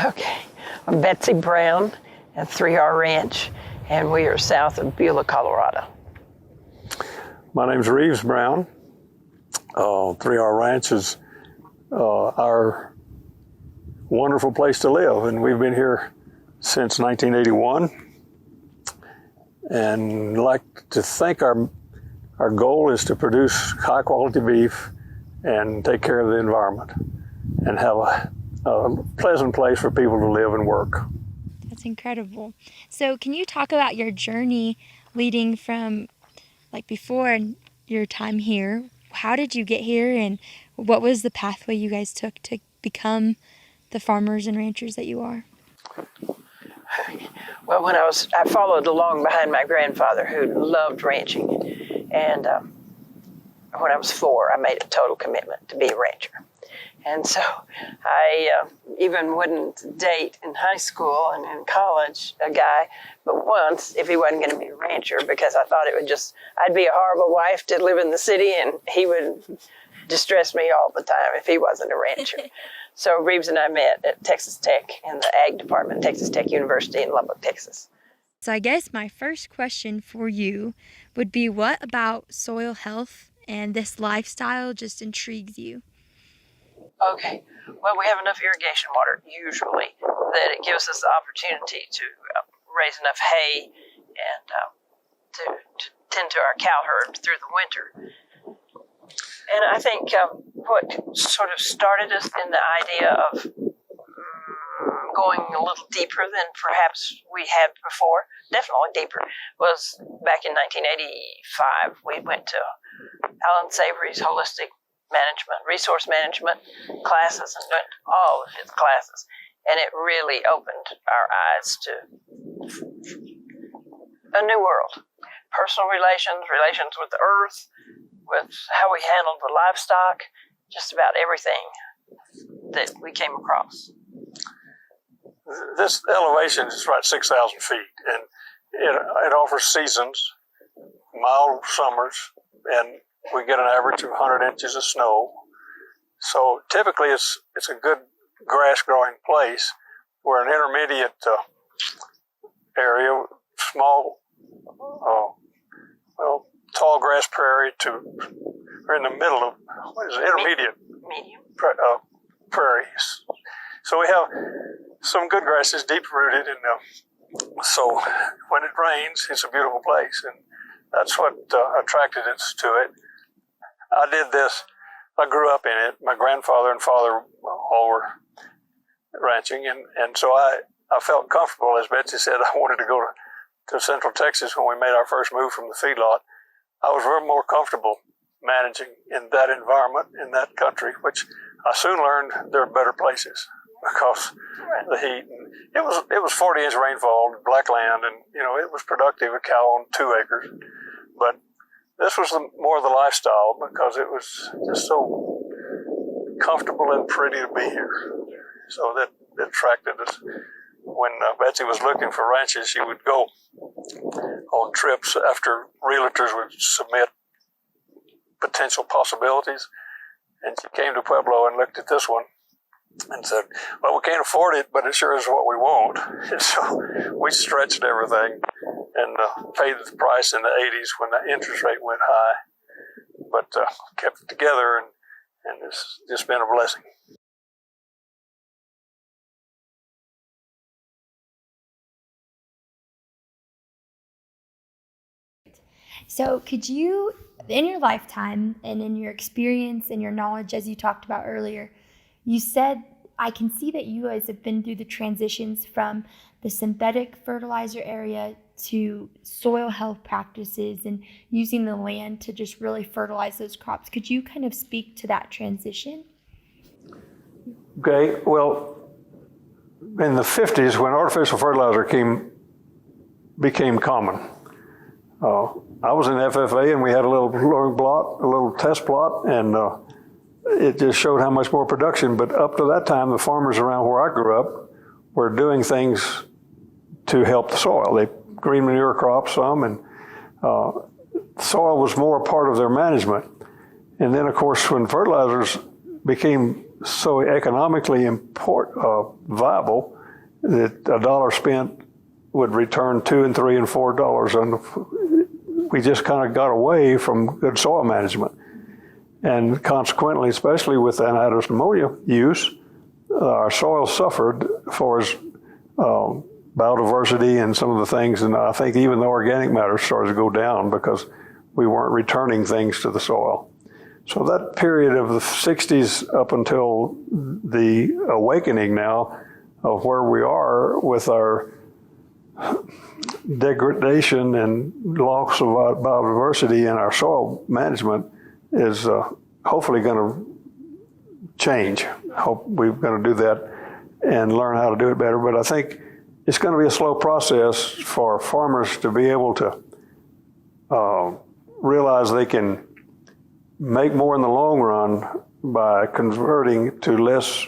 Okay, I'm Betsy Brown at 3R Ranch, and we are south of Beulah, Colorado. My name's Reeves Brown. 3R Ranch is our wonderful place to live, and we've been here since 1981. And like to think our goal is to produce high quality beef and take care of the environment and have a pleasant place for people to live and work. That's incredible. So can you talk about your journey leading from like before and your time here? How did you get here, and what was the pathway you guys took to become the farmers and ranchers that you are? Well, I followed along behind my grandfather, who loved ranching, and when I was 4, I made a total commitment to be a rancher. And so I even wouldn't date in high school and in college a guy but once if he wasn't going to be a rancher, because I thought I'd be a horrible wife to live in the city, and he would distress me all the time if he wasn't a rancher. So Reeves and I met at Texas Tech in the Ag Department, Texas Tech University in Lubbock, Texas. So I guess my first question for you would be, what about soil health and this lifestyle just intrigues you? Okay, well, we have enough irrigation water usually that it gives us the opportunity to raise enough hay and to tend to our cow herd through the winter. And I think what sort of started us in the idea of going a little deeper than perhaps we had before, definitely deeper, was back in 1985. We went to Alan Savory's holistic resource management classes, and went to all of his classes. And it really opened our eyes to a new world. Personal relations with the earth, with how we handled the livestock, just about everything that we came across. This elevation is about 6,000 feet, and it offers seasons, mild summers, and we get an average of 100 inches of snow. So typically it's a good grass growing place. We're an intermediate area, small, tall grass prairie we're in the middle of, intermediate Medium. prairies. So we have some good grasses, deep rooted, and so when it rains, it's a beautiful place, and that's what attracted us to it. I did this. I grew up in it. My grandfather and father all were ranching, and so I felt comfortable. As Betsy said, I wanted to go to Central Texas when we made our first move from the feedlot. I was very more comfortable managing in that environment, in that country, which I soon learned there are better places because the heat. And it was 40-inch rainfall, black land, and it was productive. A cow on 2 acres, but this was more of the lifestyle because it was just so comfortable and pretty to be here. So that attracted us. When Betsy was looking for ranches, she would go on trips after realtors would submit potential possibilities. And she came to Pueblo and looked at this one and said, well, we can't afford it, but it sure is what we want. And so we stretched everything and paid the price in the 80s when the interest rate went high, but kept it together, and it's just been a blessing. So could you, in your lifetime and in your experience and your knowledge, as you talked about earlier, you said, I can see that you guys have been through the transitions from the synthetic fertilizer area to soil health practices and using the land to just really fertilize those crops. Could you kind of speak to that transition? Okay, well, in the 50s, when artificial fertilizer became common, I was in FFA, and we had a little test plot, and it just showed how much more production. But up to that time, the farmers around where I grew up were doing things to help the soil. They green manure crops some, and soil was more a part of their management. And then, of course, when fertilizers became so economically viable that a dollar spent would return $2 and $3 and $4, and we just kind of got away from good soil management. And consequently, especially with anhydrous ammonia use, our soil suffered for its biodiversity and some of the things, and I think even the organic matter started to go down because we weren't returning things to the soil. So that period of the 60s up until the awakening now of where we are with our degradation and loss of biodiversity in our soil management is hopefully going to change. Hope we're going to do that and learn how to do it better. But I think it's going to be a slow process for farmers to be able to realize they can make more in the long run by converting to less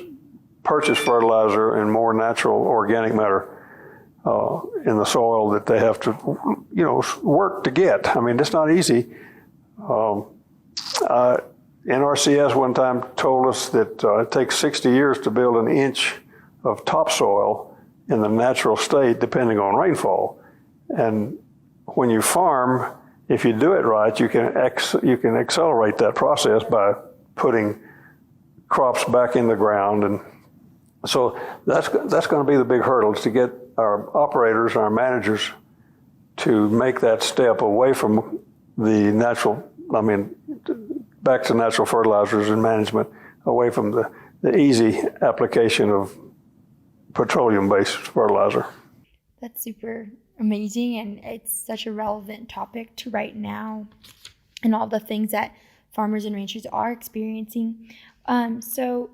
purchased fertilizer and more natural organic matter in the soil that they have to, work to get. I mean, it's not easy. NRCS one time told us that it takes 60 years to build an inch of topsoil in the natural state, depending on rainfall. And when you farm, if you do it right, you can accelerate that process by putting crops back in the ground. And so that's going to be the big hurdle, is to get our operators, our managers, to make that step away from the natural, back to natural fertilizers and management, away from the easy application of petroleum-based fertilizer. That's super amazing, and it's such a relevant topic to right now and all the things that farmers and ranchers are experiencing. So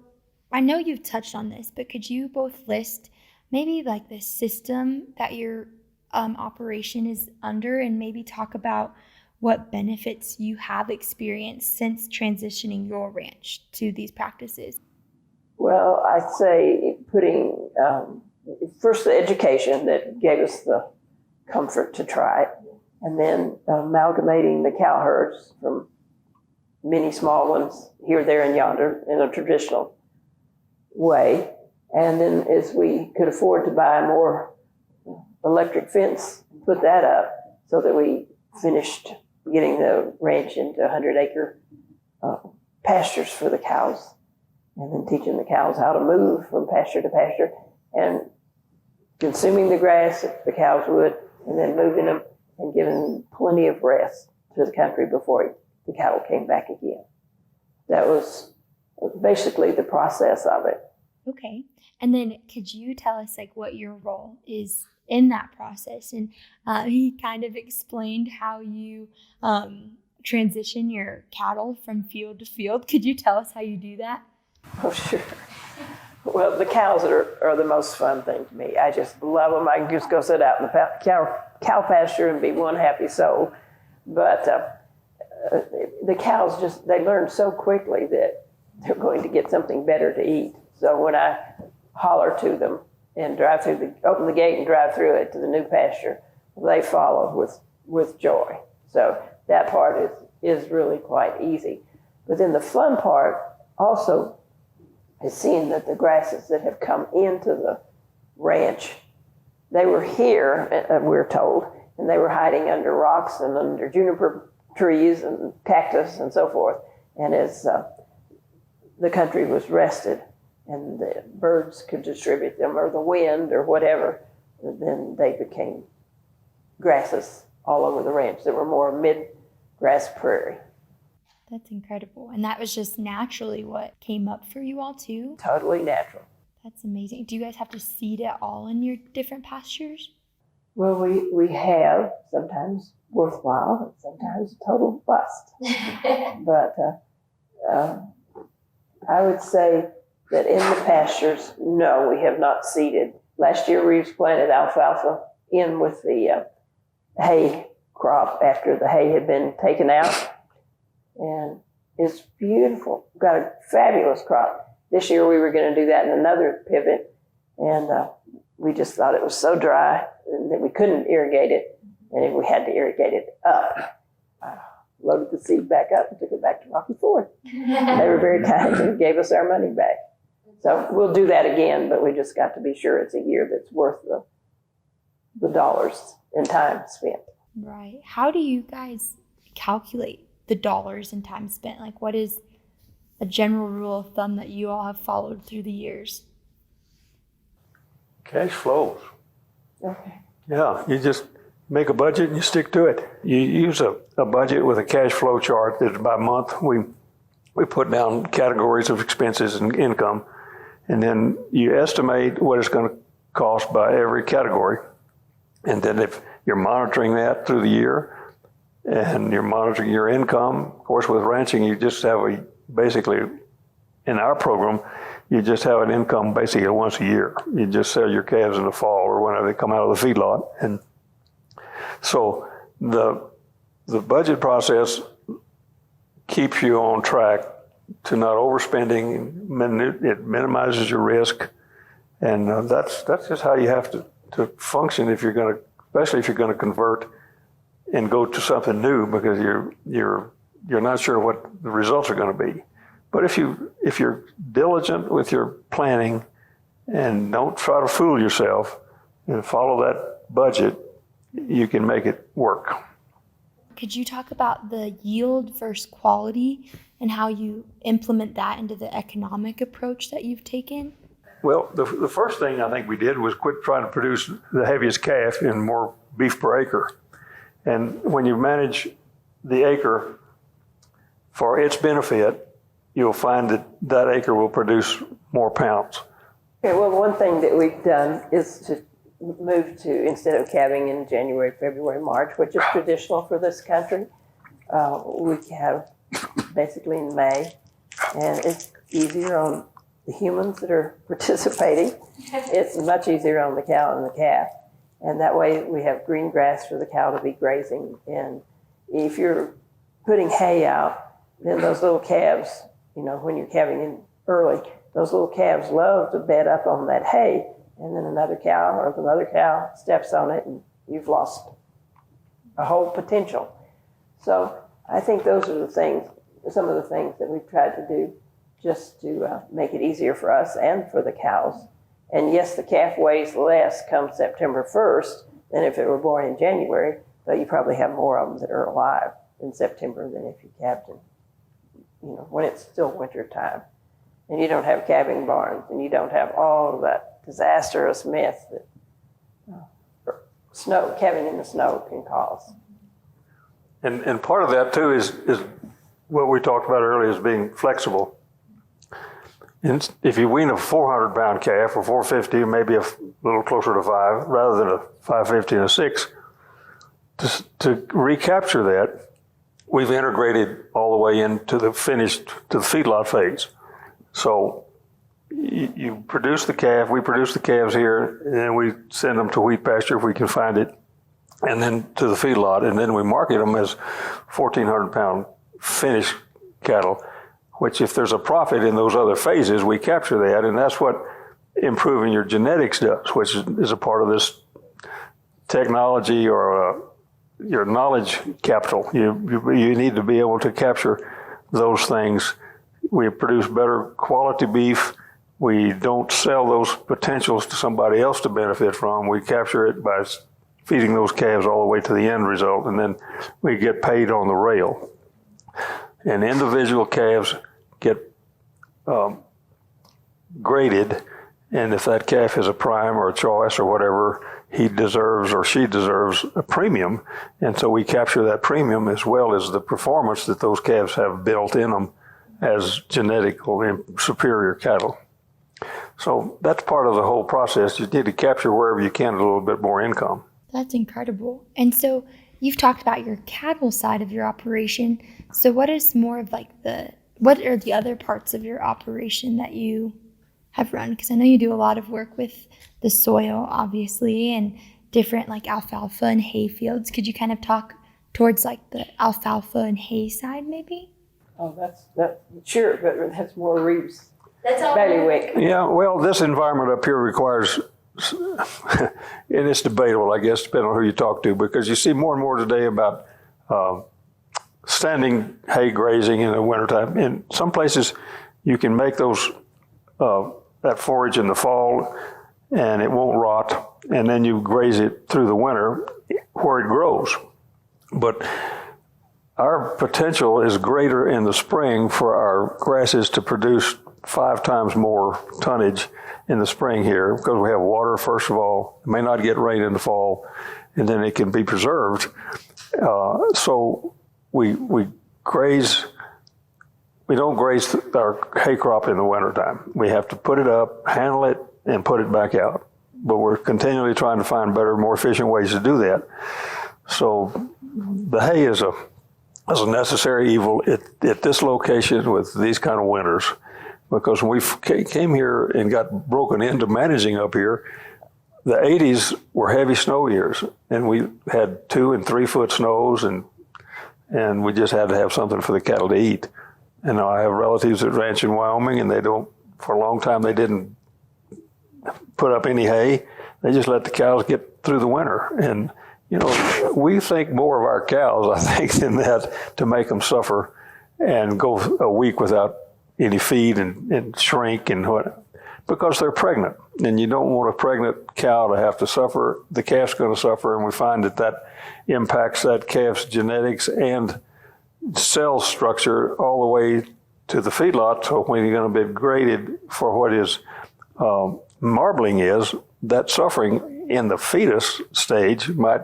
I know you've touched on this, but could you both list maybe like the system that your operation is under, and maybe talk about what benefits you have experienced since transitioning your ranch to these practices? Well, I'd say putting, first the education that gave us the comfort to try it, and then amalgamating the cow herds from many small ones here, there, and yonder in a traditional way. And then as we could afford to buy more electric fence, put that up so that we finished getting the ranch into 100-acre pastures for the cows, and then teaching the cows how to move from pasture to pasture and consuming the grass if the cows would, and then moving them and giving them plenty of rest to the country before the cattle came back again. That was basically the process of it. Okay. And then could you tell us like what your role is in that process? And he kind of explained how you transition your cattle from field to field. Could you tell us how you do that? Oh, sure. Well, the cows are the most fun thing to me. I just love them. I can just go sit out in the cow pasture and be one happy soul. But the cows they learn so quickly that they're going to get something better to eat. So when I holler to them and open the gate and drive through it to the new pasture, they follow with joy. So that part is really quite easy. But then the fun part also is seeing that the grasses that have come into the ranch, they were here, we're told, and they were hiding under rocks and under juniper trees and cactus and so forth. And as the country was rested and the birds could distribute them, or the wind or whatever, then they became grasses all over the ranch. There were more mid-grass prairie. That's incredible. And that was just naturally what came up for you all too? Totally natural. That's amazing. Do you guys have to seed it all in your different pastures? Well, we have, sometimes worthwhile, and sometimes a total bust. But I would say that in the pastures, no, we have not seeded. Last year, Reeves planted alfalfa in with the hay crop after the hay had been taken out. And it's beautiful. We've got a fabulous crop. This year, we were going to do that in another pivot. And we just thought it was so dry that we couldn't irrigate it. And we had to irrigate it up. Loaded the seed back up and took it back to Rocky Ford. They were very kind and gave us our money back. So we'll do that again, but we just got to be sure it's a year that's worth the dollars and time spent. Right. How do you guys calculate the dollars and time spent? Like, what is a general rule of thumb that you all have followed through the years? Cash flows. Okay. Yeah, you just make a budget and you stick to it. You use a budget with a cash flow chart that by month we put down categories of expenses and income, and then you estimate what it's going to cost by every category. And then if you're monitoring that through the year and you're monitoring your income, of course with ranching you just have basically in our program, you just have an income basically once a year. You just sell your calves in the fall or whenever they come out of the feedlot. And so the budget process keeps you on track to not overspending. It minimizes your risk. And that's just how you have to function if you're going to, especially if you're going to convert and go to something new, because you're not sure what the results are going to be. But if you're diligent with your planning and don't try to fool yourself and follow that budget, you can make it work. Could you talk about the yield versus quality and how you implement that into the economic approach that you've taken? Well, the first thing I think we did was quit trying to produce the heaviest calf and more beef per acre. And when you manage the acre for its benefit, you'll find that acre will produce more pounds. Okay, well, one thing that we've done is to move to, instead of calving in January, February, March, which is traditional for this country, we have basically in May, and it's easier on the humans that are participating. It's much easier on the cow and the calf. And that way we have green grass for the cow to be grazing. And if you're putting hay out, then those little calves, when you're calving in early, those little calves love to bed up on that hay, and then another cow or the mother cow steps on it and you've lost a whole potential. So I think those are some of the things that we've tried to do just to make it easier for us and for the cows. And yes, the calf weighs less come September 1st than if it were born in January, but you probably have more of them that are alive in September than if you calved in, when it's still winter time. And you don't have calving barns, and you don't have all of that disastrous myth that calving in the snow can cause. And part of that too is what we talked about earlier, is being flexible. And if you wean a 400-pound calf or 450, maybe a little closer to 5, rather than a 550 and a 6, to recapture that, we've integrated all the way into the feedlot phase. So you produce the calf, we produce the calves here, and then we send them to wheat pasture if we can find it, and then to the feedlot, and then we market them as 1,400-pound finished cattle, which if there's a profit in those other phases, we capture that, and that's what improving your genetics does, which is a part of this technology or your knowledge capital. You need to be able to capture those things. We produce better quality beef. We don't sell those potentials to somebody else to benefit from. We capture it by feeding those calves all the way to the end result, and then we get paid on the rail. And individual calves get graded, and if that calf is a prime or a choice or whatever, he deserves or she deserves a premium, and so we capture that premium as well as the performance that those calves have built in them as genetically superior cattle. So that's part of the whole process. You need to capture wherever you can a little bit more income. That's incredible. And so you've talked about your cattle side of your operation. So what is more of what are the other parts of your operation that you have run? Because I know you do a lot of work with the soil, obviously, and different alfalfa and hay fields. Could you kind of talk towards the alfalfa and hay side maybe? Oh, that's sure, but that's more Reeves. That's all. Bailiwick. Yeah, well, this environment up here requires, and it's debatable, I guess, depending on who you talk to, because you see more and more today about standing hay grazing in the wintertime. In some places, you can make those that forage in the fall and it won't rot, and then you graze it through the winter where it grows. But our potential is greater in the spring for our grasses to produce 5 times more tonnage in the spring here, because we have water, first of all. It may not get rain in the fall, and then it can be preserved. So we graze. We don't graze our hay crop in the wintertime. We have to put it up, handle it, and put it back out. But we're continually trying to find better, more efficient ways to do that. So the hay is a necessary evil at this location with these kind of winters, because when we came here and got broken into managing up here, the 80s were heavy snow years, and we had 2 and 3 foot snows, and we just had to have something for the cattle to eat. And now I have relatives that ranch in Wyoming, and for a long time, they didn't put up any hay. They just let the cows get through the winter. And, we think more of our cows, I think, than that, to make them suffer and go a week without any feed and shrink and what, because they're pregnant. And you don't want a pregnant cow to have to suffer. The calf's going to suffer, and we find that impacts that calf's genetics and cell structure all the way to the feedlot. So when you're going to be graded for what is marbling is, that suffering in the fetus stage might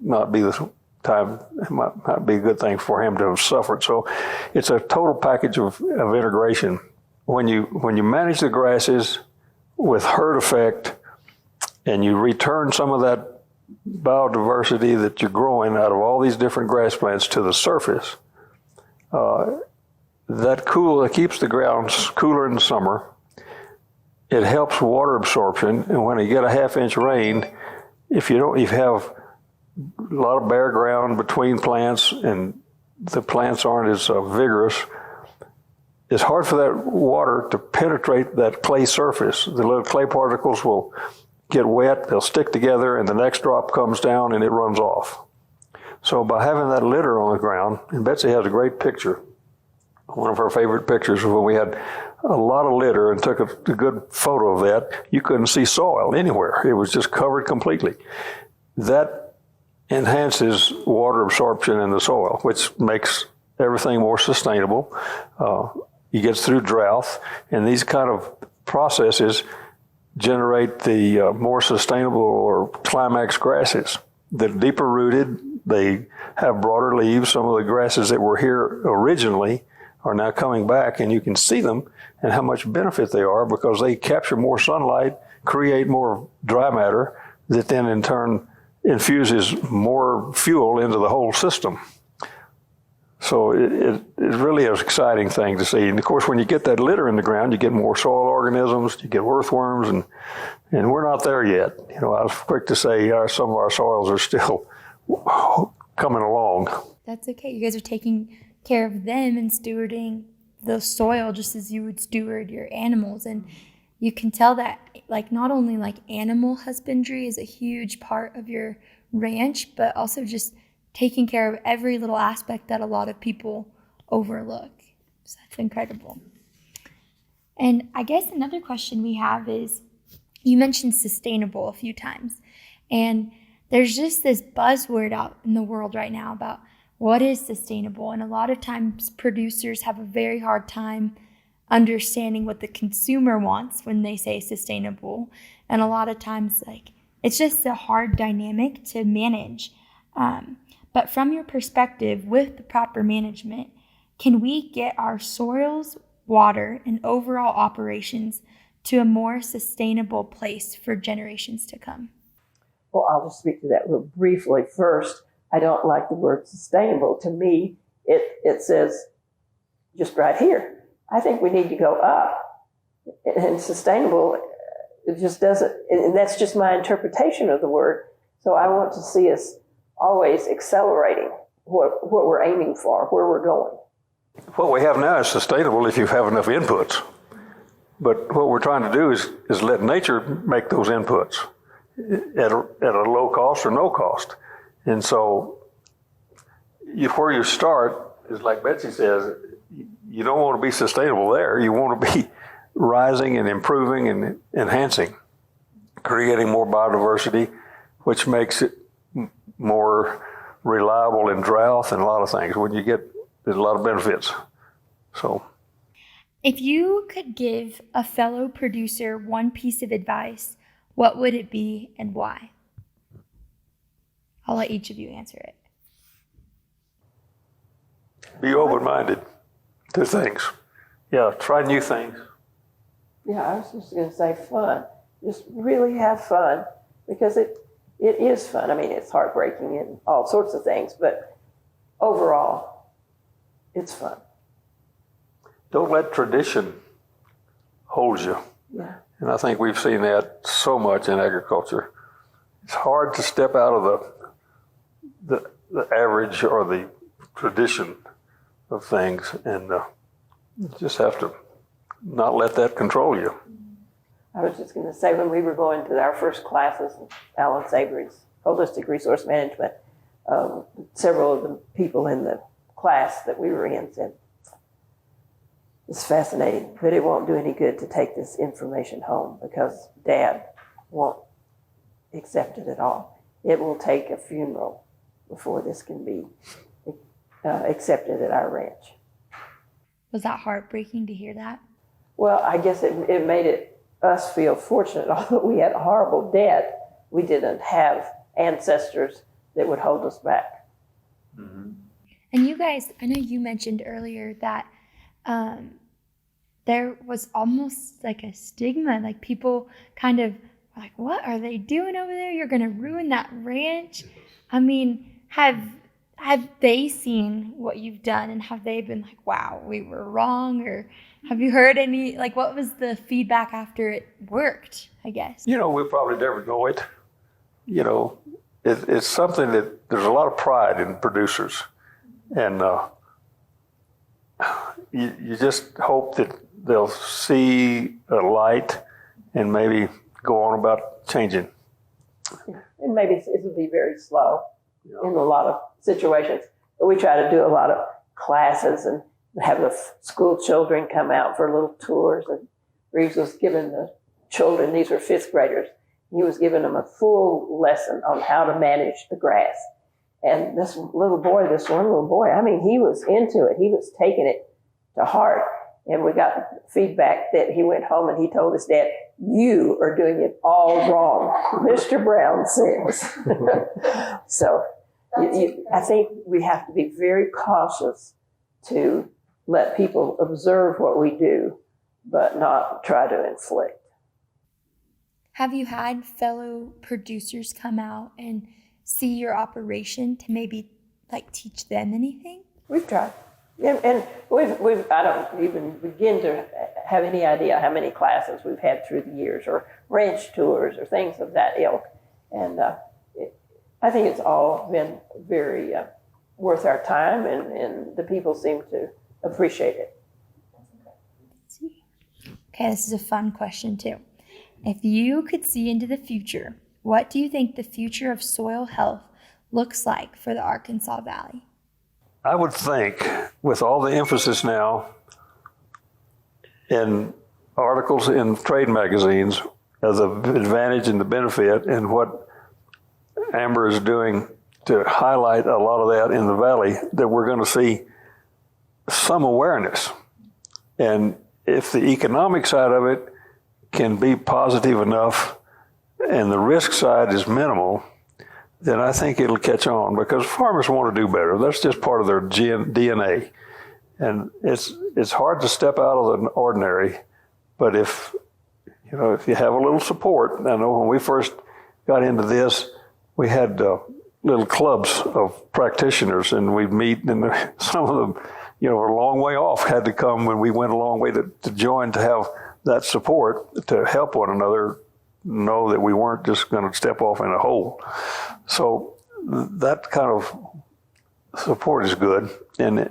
not be the time, it might be a good thing for him to have suffered. So it's a total package of integration. When you manage the grasses with herd effect, and you return some of that biodiversity that you're growing out of all these different grass plants to the surface, that keeps the ground cooler in the summer. It helps water absorption, and when you get a 1/2 inch rain, if you have a lot of bare ground between plants and the plants aren't as vigorous, it's hard for that water to penetrate that clay surface. The little clay particles will get wet, they'll stick together, and the next drop comes down and it runs off. So by having that litter on the ground, and Betsy has a great picture, one of her favorite pictures, when we had a lot of litter and took a good photo of that, you couldn't see soil anywhere. It was just covered completely. That enhances water absorption in the soil, which makes everything more sustainable. It gets through drought, and these kind of processes generate the more sustainable or climax grasses. They're deeper rooted, they have broader leaves. Some of the grasses that were here originally are now coming back, and you can see them and how much benefit they are, because they capture more sunlight, create more dry matter that then in turn infuses more fuel into the whole system. So it's really an exciting thing to see. And of course, when you get that litter in the ground, you get more soil organisms, you get earthworms, and we're not there yet. I was quick to say some of our soils are still coming along. That's okay. You guys are taking care of them and stewarding the soil just as you would steward your animals. And you can tell that not only animal husbandry is a huge part of your ranch, but also just taking care of every little aspect that a lot of people overlook. So that's incredible. And I guess another question we have is, you mentioned sustainable a few times, and there's just this buzzword out in the world right now about what is sustainable. And a lot of times producers have a very hard time understanding what the consumer wants when they say sustainable. And a lot of times, it's just a hard dynamic to manage. But from your perspective, with the proper management, can we get our soils, water, and overall operations to a more sustainable place for generations to come? Well, I'll just speak to that real briefly. First, I don't like the word sustainable. To me, it says just right here. I think we need to go up. And sustainable, it just doesn't, and that's just my interpretation of the word. So I want to see us always accelerating what we're aiming for, where we're going. What we have now is sustainable if you have enough inputs. But what we're trying to do is let nature make those inputs at a low cost or no cost. And so where you start is, like Betsy says, you don't want to be sustainable there. You want to be rising and improving and enhancing, creating more biodiversity, which makes it more reliable in drought and a lot of things. There's a lot of benefits. So, If you could give a fellow producer one piece of advice, what would it be and why? I'll let each of you answer it. be open-minded to things. Yeah, try new things. Yeah, I was just going to say fun. Just really have fun, because it is fun. I mean, it's heartbreaking and all sorts of things, but overall, it's fun. Don't let tradition hold you. Yeah. And I think we've seen that so much in agriculture. It's hard to step out of the average or the tradition of things, and you just have to not let that control you. I was just going to say, when we were going to our first classes, Alan Savory's Holistic Resource Management, several of the people in the class that we were in said, "It's fascinating, but it won't do any good to take this information home, because Dad won't accept it at all. It will take a funeral before this can be accepted at our ranch." Was that heartbreaking to hear that? Well, I guess it made us feel fortunate. Although we had a horrible debt, we didn't have ancestors that would hold us back. Mm-hmm. And you guys, I know you mentioned earlier that there was almost like a stigma, like people kind of like, what are they doing over there? You're going to ruin that ranch. I mean, have they seen what you've done, and have they been like, wow, we were wrong? Or have you heard any, like, what was the feedback after it worked, I guess? We'll probably never know it. It's something that there's a lot of pride in producers. And you just hope that they'll see a light and maybe go on about changing. And maybe it'll be very slow in a lot of situations. But we try to do a lot of classes and have the school children come out for little tours. And Reeves was giving the children, these were fifth graders, he was giving them a full lesson on how to manage the grass. And this one little boy, I mean, he was into it. He was taking it to heart. And we got feedback that he went home and he told his dad, "You are doing it all wrong, Mr. Brown says." So I think we have to be very cautious to let people observe what we do, but not try to inflict. Have you had fellow producers come out and see your operation to maybe like teach them anything? We've tried. And we've I don't even begin to have any idea how many classes we've had through the years, or ranch tours, or things of that ilk. And I think it's all been very worth our time, and the people seem to appreciate it. Okay, this is a fun question too. If you could see into the future, what do you think the future of soil health looks like for the Arkansas Valley? I would think, with all the emphasis now in articles in trade magazines of the advantage and the benefit, and what Amber is doing to highlight a lot of that in the valley, that we're going to see some awareness. And if the economic side of it can be positive enough and the risk side is minimal, then I think it'll catch on, because farmers want to do better. That's just part of their DNA. And it's hard to step out of the ordinary, but if you have a little support. I know when we first got into this, we had little clubs of practitioners, and we'd meet, and some of them, were a long way off, had to come when we went a long way to join, to have that support to help one another know that we weren't just going to step off in a hole. So that kind of support is good, and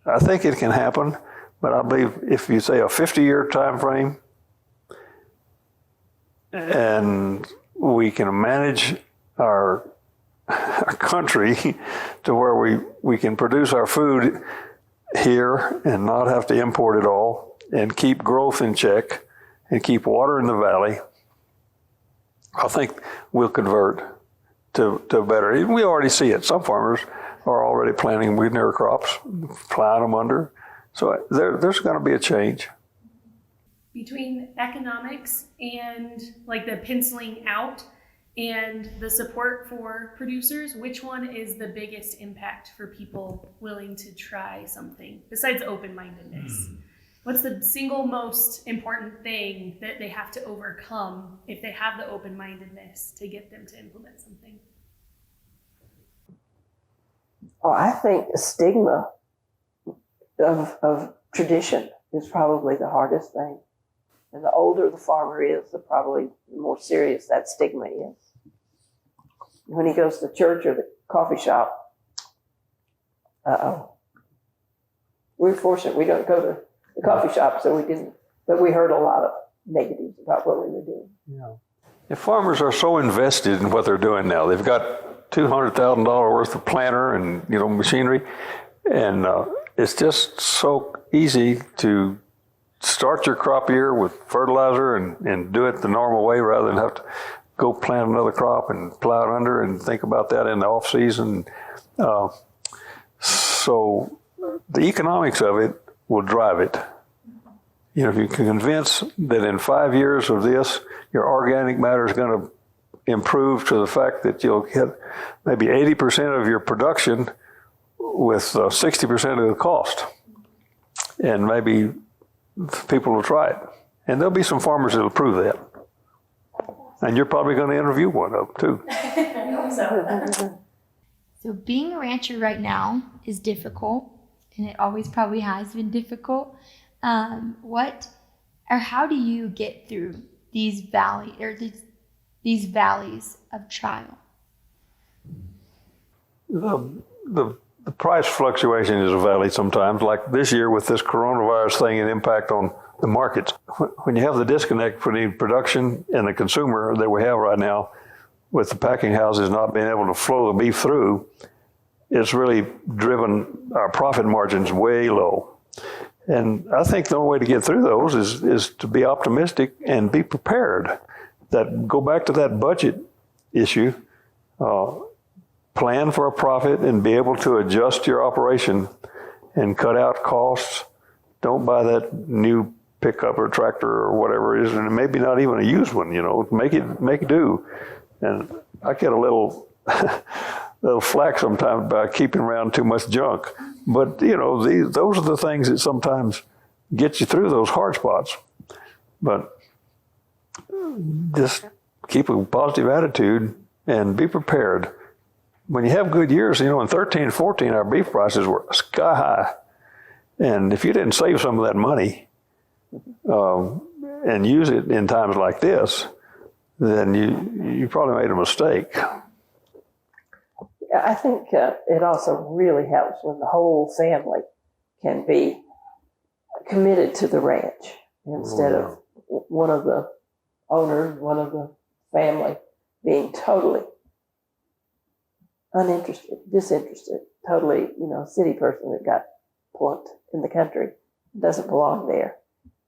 I think it can happen. But I believe if you say a 50-year time frame, and we can manage our country to where we can produce our food here and not have to import it all, and keep growth in check, and keep water in the valley, I think we'll convert to better. We already see it. Some farmers are already planting weed and air crops, plowing them under. So there's going to be a change. Between economics and like the penciling out and the support for producers, which one is the biggest impact for people willing to try something besides open-mindedness? What's the single most important thing that they have to overcome if they have the open-mindedness to get them to implement something? Oh, I think the stigma of tradition is probably the hardest thing. And the older the farmer is, the probably more serious that stigma is. When he goes to church or the coffee shop, we're fortunate we don't go to the coffee shop, so we didn't, but we heard a lot of negatives about what we were doing. Yeah. If farmers are so invested in what they're doing now, they've got $200,000 worth of planter and machinery, and it's just so easy to start your crop year with fertilizer and do it the normal way rather than have to go plant another crop and plow it under and think about that in the off season. So the economics of it will drive it. If you can convince that in 5 years of this, your organic matter is going to improve to the fact that you'll get maybe 80% of your production with 60% of the cost, and maybe people will try it. And there'll be some farmers that'll prove that. And you're probably going to interview one of them too. I hope so. So being a rancher right now is difficult, and it always probably has been difficult. How do you get through these valleys of trial? The price fluctuation is a valley sometimes, like this year with this coronavirus thing and impact on the markets. When you have the disconnect between production and the consumer that we have right now, with the packing houses not being able to flow the beef through, it's really driven our profit margins way low. And I think the only way to get through those is to be optimistic and be prepared. Go back to that budget issue. Plan for a profit and be able to adjust your operation and cut out costs. Don't buy that new pickup or tractor or whatever it is, and maybe not even a used one, make it do. And I get a little flack sometimes by keeping around too much junk. But, those are the things that sometimes get you through those hard spots. But just keep a positive attitude and be prepared. When you have good years, in 13 and 14, our beef prices were sky high. And if you didn't save some of that money and use it in times like this, then you probably made a mistake. I think it also really helps when the whole family can be committed to the ranch instead of one of the owners, one of the family being totally uninterested, disinterested, totally, a city person that got plunked in the country, doesn't belong there.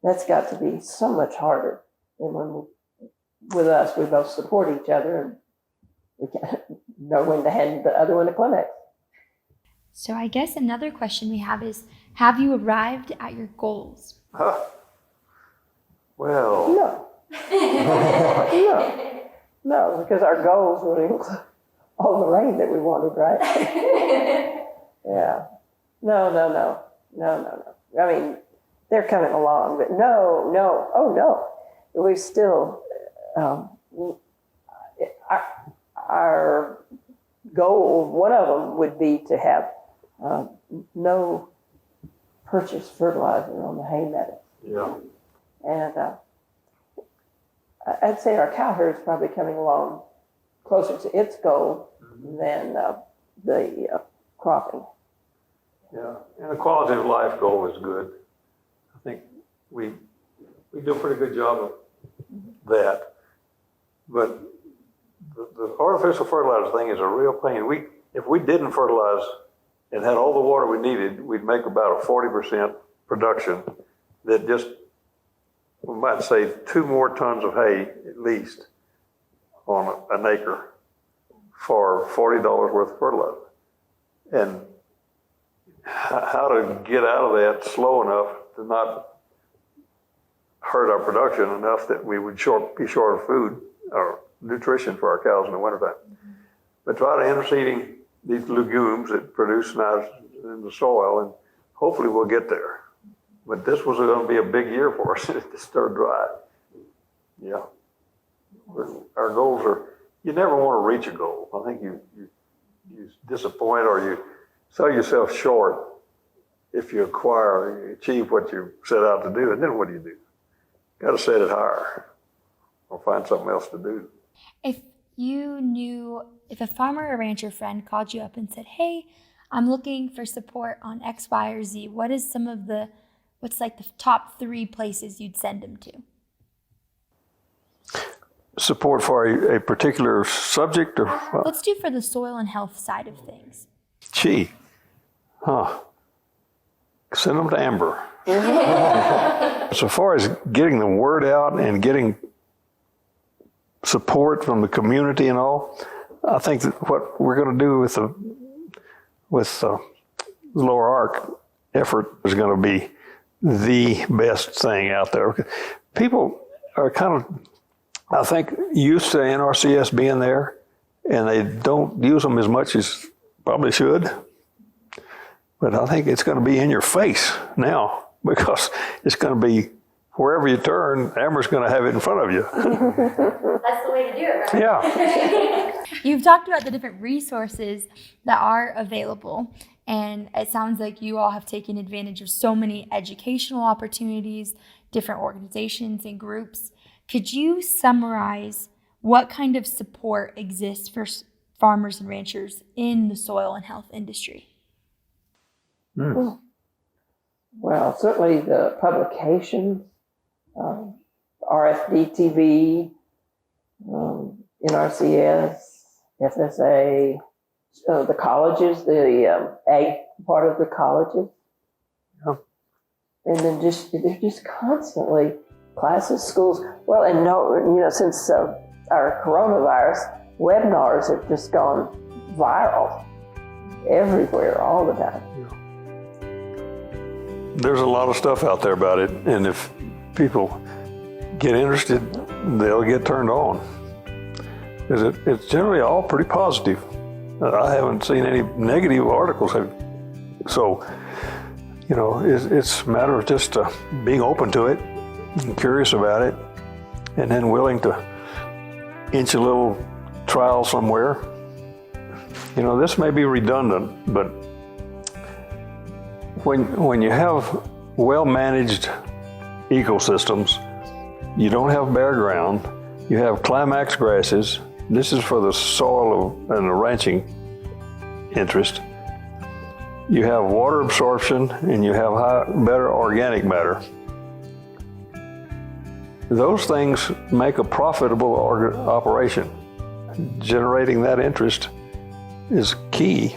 That's got to be so much harder than with us, we both support each other and we can know when to hand the other one a clinic. So I guess another question we have is, have you arrived at your goals? Well. No, because our goals would include all the rain that we wanted, right? Yeah. No. I mean, they're coming along, but no. We still, our goal, one of them would be to have no purchased fertilizer on the hay meadow. Yeah. And I'd say our cow herd is probably coming along closer to its goal than the cropping. Yeah, and the quality of life goal is good. I think we do a pretty good job of that. But the artificial fertilizer thing is a real pain. If we didn't fertilize and had all the water we needed, we'd make about a 40% production that just we might say 2 more tons of hay at least on an acre for $40 worth of fertilizer. And how to get out of that slow enough to not hurt our production enough that we would be short of food or nutrition for our cows in the wintertime. But try to interseeding these legumes that produce nitrogen in the soil, and hopefully we'll get there. But this was going to be a big year for us if it started dry. Yeah. Our goals are, you never want to reach a goal. I think you disappoint or you sell yourself short if you achieve what you set out to do, and then what do? Got to set it higher or find something else to do. If a farmer or rancher friend called you up and said, hey, I'm looking for support on X, Y, or Z, what's like the top 3 places you'd send them to? Support for a particular subject? Or Let's do for the soil and health side of things. Send them to Amber. So far as getting the word out and getting support from the community and all, I think that what we're going to do with the Lower Ark effort is going to be the best thing out there. People are kind of, I think, used to NRCS being there, and they don't use them as much as probably should. But I think it's going to be in your face now, because it's going to be wherever you turn, Amber's going to have it in front of you. That's the way to do it, right? Yeah. You've talked about the different resources that are available, and it sounds like you all have taken advantage of so many educational opportunities, different organizations and groups. Could you summarize what kind of support exists for farmers and ranchers in the soil and health industry? Well, certainly the publications, RFD TV, NRCS, FSA, the colleges, the ag part of the colleges. Yeah. And then they're just constantly classes, schools. Well, and since our coronavirus, webinars have just gone viral everywhere, all the time. There's a lot of stuff out there about it, and if people get interested, they'll get turned on. Because it's generally all pretty positive. I haven't seen any negative articles. So, it's a matter of just being open to it and curious about it, and then willing to inch a little trial somewhere. This may be redundant, but when you have well-managed ecosystems, you don't have bare ground, you have climax grasses. This is for the soil and the ranching interest. You have water absorption and you have better organic matter. Those things make a profitable operation. Generating that interest is key.